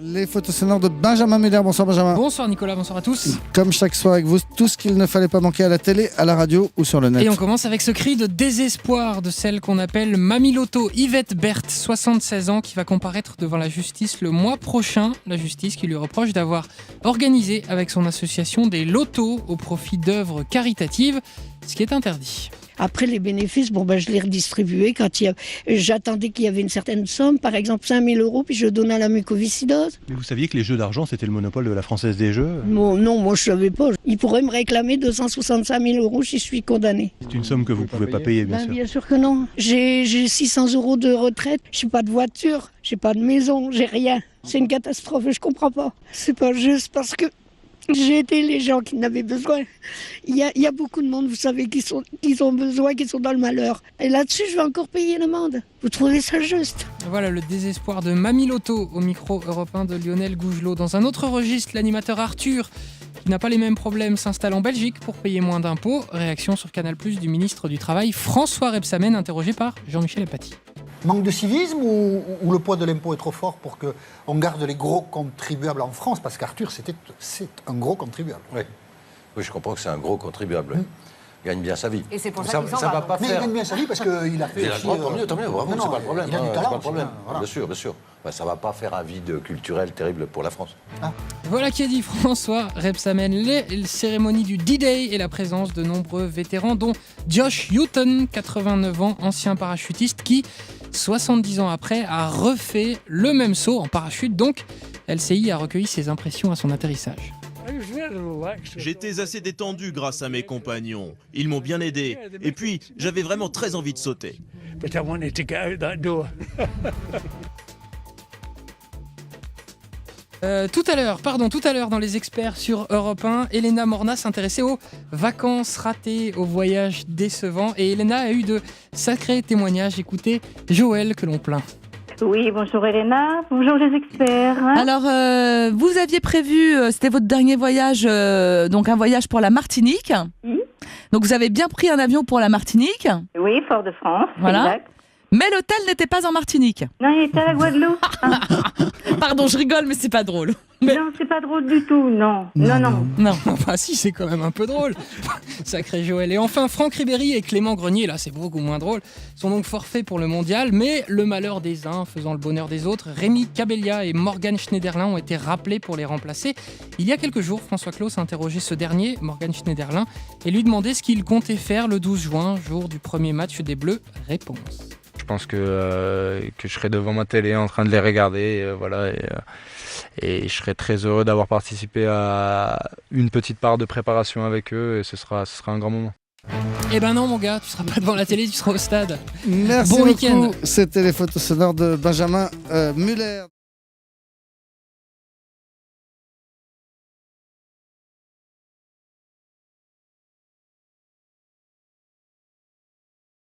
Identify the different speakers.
Speaker 1: Les photos sonores de Benjamin Muller. Bonsoir Benjamin.
Speaker 2: Bonsoir Nicolas, bonsoir à tous.
Speaker 1: Comme chaque soir avec vous, tout ce qu'il ne fallait pas manquer à la télé, à la radio ou sur le net.
Speaker 2: Et on commence avec ce cri de désespoir de celle qu'on appelle Mamie Loto, Yvette Berthe, 76 ans, qui va comparaître devant la justice le mois prochain. La justice qui lui reproche d'avoir organisé avec son association des lotos au profit d'œuvres caritatives, ce qui est interdit.
Speaker 3: Après les bénéfices, je les redistribuais j'attendais qu'il y avait une certaine somme, par exemple 5 000 €, puis je donnais à la mucoviscidose.
Speaker 4: Mais vous saviez que les jeux d'argent, c'était le monopole de la Française des Jeux ?
Speaker 3: Non, moi je savais pas. Ils pourraient me réclamer 265 000 € si je suis condamnée.
Speaker 4: C'est une somme que vous ne pouvez pas payer, bien sûr.
Speaker 3: Bien sûr que non. J'ai 600 € de retraite, j'ai pas de voiture, j'ai pas de maison, j'ai rien. C'est une catastrophe, je comprends pas. C'est pas juste parce que j'ai aidé les gens qui en avaient besoin. Il y a beaucoup de monde, vous savez, qui ont besoin, qui sont dans le malheur. Et là-dessus, je vais encore payer l'amende. Vous trouvez ça juste ?
Speaker 2: Voilà le désespoir de Mamie Loto au micro européen de Lionel Gougelot. Dans un autre registre, l'animateur Arthur, qui n'a pas les mêmes problèmes, s'installe en Belgique pour payer moins d'impôts. Réaction sur Canal+ du ministre du Travail, François Rebsamen, interrogé par Jean-Michel Apathy.
Speaker 5: Manque de civisme ou le poids de l'impôt est trop fort pour qu'on garde les gros contribuables en France ? Parce qu'Arthur, c'est un gros contribuable.
Speaker 6: Oui, je comprends que c'est un gros contribuable. Il gagne bien sa vie.
Speaker 7: Et c'est pour ça qu'il s'en va.
Speaker 6: va pas
Speaker 5: Mais
Speaker 6: faire...
Speaker 5: il gagne bien sa vie parce qu'il a fait
Speaker 6: Il a
Speaker 5: aussi...
Speaker 6: tant mieux, bravo, c'est pas le problème.
Speaker 5: Il a du
Speaker 6: c'est
Speaker 5: talent.
Speaker 6: pas le problème.
Speaker 5: Voilà.
Speaker 6: Bien sûr. Ça va pas faire un vide culturel terrible pour la France.
Speaker 2: Voilà qui a dit François Rebsamen. Les cérémonies du D-Day et la présence de nombreux vétérans, dont Josh Hutton, 89 ans, ancien parachutiste, qui, 70 ans après, a refait le même saut en parachute. Donc, LCI a recueilli ses impressions à son atterrissage.
Speaker 8: J'étais assez détendu grâce à mes compagnons. Ils m'ont bien aidé. Et puis, j'avais vraiment très envie de sauter.
Speaker 2: Tout à l'heure, dans les experts sur Europe 1, Elena Morna s'intéressait aux vacances ratées, aux voyages décevants. Et Elena a eu de sacrés témoignages. Écoutez Joël que l'on plaint.
Speaker 9: Oui, bonjour Elena, bonjour les experts.
Speaker 7: Alors, vous aviez prévu, c'était votre dernier voyage, donc un voyage pour la Martinique.
Speaker 9: Oui.
Speaker 7: Donc vous avez bien pris un avion pour la Martinique.
Speaker 9: Oui, Fort-de-France,
Speaker 7: Voilà.
Speaker 9: exact.
Speaker 7: Mais l'hôtel n'était pas en Martinique.
Speaker 9: Non, il était à la Guadeloupe.
Speaker 7: Pardon, je rigole, mais c'est pas drôle. Mais...
Speaker 9: Non, c'est pas drôle du tout, non. Non.
Speaker 2: Enfin si, c'est quand même un peu drôle. Sacré Joël. Et enfin, Franck Ribéry et Clément Grenier, là c'est beaucoup moins drôle, sont donc forfaits pour le mondial, mais le malheur des uns faisant le bonheur des autres, Rémi Cabellia et Morgan Schneiderlin ont été rappelés pour les remplacer. Il y a quelques jours, François Claus a interrogé ce dernier, Morgan Schneiderlin, et lui demandé ce qu'il comptait faire le 12 juin, jour du premier match des Bleus. Réponse.
Speaker 10: Je pense que je serai devant ma télé en train de les regarder, et je serai très heureux d'avoir participé à une petite part de préparation avec eux, et ce sera un grand moment.
Speaker 2: Eh ben non mon gars, tu seras pas devant la télé, tu seras au stade.
Speaker 1: Merci
Speaker 2: bon
Speaker 1: beaucoup.
Speaker 2: week-end.
Speaker 1: C'était les photos sonores de Benjamin Muller.